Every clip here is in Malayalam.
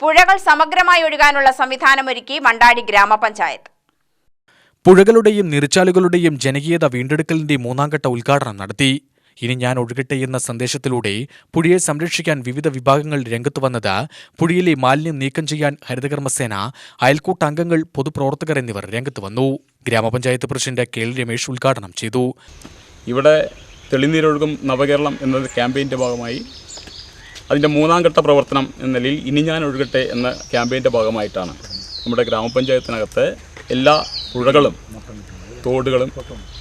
പുഴകൾ സമഗ്രമായി ഒഴുകാനുള്ള സംവിധാനമൊരുക്കി മണ്ടാടി ഗ്രാമപഞ്ചായത്ത്. പുഴകളുടെയും നീർച്ചാലുകളുടെയും ജനകീയത വീണ്ടെടുക്കലിന്റെ മൂന്നാംഘട്ട ഉദ്ഘാടനം നടത്തി. ഇനി ഞാൻ ഒഴുകട്ടെ എന്ന സന്ദേശത്തിലൂടെ പുഴയെ സംരക്ഷിക്കാൻ വിവിധ വിഭാഗങ്ങൾ രംഗത്തു വന്നത്. പുഴയിലെ മാലിന്യം നീക്കം ചെയ്യാൻ ഹരിതകർമ്മസേന, അയൽക്കൂട്ടംഗങ്ങൾ, പൊതുപ്രവർത്തകർ എന്നിവർ രംഗത്ത് വന്നു. ഗ്രാമപഞ്ചായത്ത് പ്രസിഡന്റ് കെ.എൽ. രമേശ് ഉദ്ഘാടനം ചെയ്തു. ഇവിടെ തെളിനീരൊഴുകും നവകേരളം എന്ന ക്യാമ്പയിൻ്റെ ഭാഗമായി അതിൻ്റെ മൂന്നാംഘട്ട പ്രവർത്തനം എന്ന നിലയിൽ ഇനി ഞാൻ ഒഴുകട്ടെ എന്ന ക്യാമ്പയിൻ്റെ ഭാഗമായിട്ടാണ് നമ്മുടെ ഗ്രാമപഞ്ചായത്തിനകത്ത് എല്ലാ പുഴകളും തോടുകളും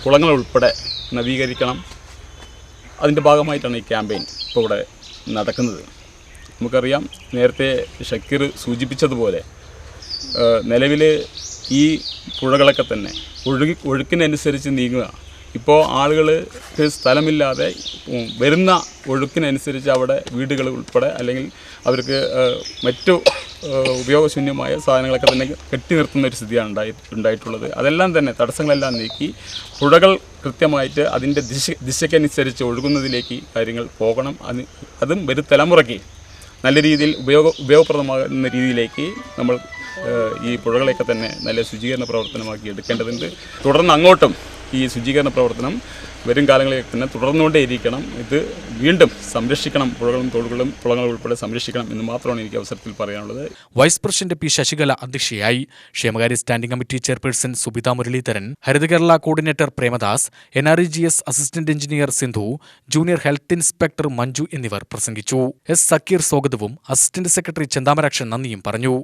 കുളങ്ങളും ഉൾപ്പെടെ നവീകരിക്കണം. അതിൻ്റെ ഭാഗമായിട്ടാണ് ഈ ക്യാമ്പയിൻ ഇപ്പോൾ ഇവിടെ നടക്കുന്നത്. നമുക്കറിയാം, നേരത്തെ ഷക്കീർ സൂചിപ്പിച്ചതുപോലെ നിലവിൽ ഈ പുഴകളൊക്കെ തന്നെ ഒഴുക്കിനനുസരിച്ച് നീങ്ങുക. ഇപ്പോൾ ആളുകൾക്ക് സ്ഥലമില്ലാതെ വരുന്ന ഒഴുക്കിനനുസരിച്ച് അവിടെ വീടുകൾ ഉൾപ്പെടെ അല്ലെങ്കിൽ അവർക്ക് മറ്റു ഉപയോഗശൂന്യമായ സാധനങ്ങളൊക്കെ തന്നെ കെട്ടി നിർത്തുന്ന ഒരു സ്ഥിതിയാണ് ഉണ്ടായിട്ടുള്ളത്. അതെല്ലാം തന്നെ തടസ്സങ്ങളെല്ലാം നീക്കി പുഴകൾ കൃത്യമായിട്ട് അതിൻ്റെ ദിശയ്ക്കനുസരിച്ച് ഒഴുകുന്നതിലേക്ക് കാര്യങ്ങൾ പോകണം. അതും വരും തലമുറയ്ക്ക് നല്ല രീതിയിൽ ഉപയോഗപ്രദമാകുന്ന രീതിയിലേക്ക് നമ്മൾ ഈ പുഴകളെയൊക്കെ തന്നെ നല്ല ശുചീകരണ പ്രവർത്തനമാക്കി എടുക്കേണ്ടതുണ്ട്. തുടർന്ന് അങ്ങോട്ടും ഈ ശുചീകരണ പ്രവർത്തനം വരും കാലങ്ങളിൽ തന്നെ തുടർന്നുകൊണ്ടേയിരിക്കണം. ഇത് വീണ്ടും സംരക്ഷിക്കണം. പുഴകളും തോടുകളും കുളങ്ങളും ഉൾപ്പെടെ സംരക്ഷിക്കണം എന്ന് മാത്രമാണ് എനിക്ക് അവസരത്തിൽ പറയാനുള്ളത്. Vice president P. ശശികല അധ്യക്ഷയായി. ക്ഷേമകാര്യ standing committee chairperson Subitha Muraleedharan, Haritha Kerala coordinator Premadas, NREGS assistant engineer Sindhu, junior health inspector Manju എന്നിവർ പ്രസംഗിച്ചു. എസ്. സക്കീർ സ്വാഗതവും അസിസ്റ്റന്റ് സെക്രട്ടറി ചെന്താമരാക്ഷൻ നന്ദിയും പറഞ്ഞു.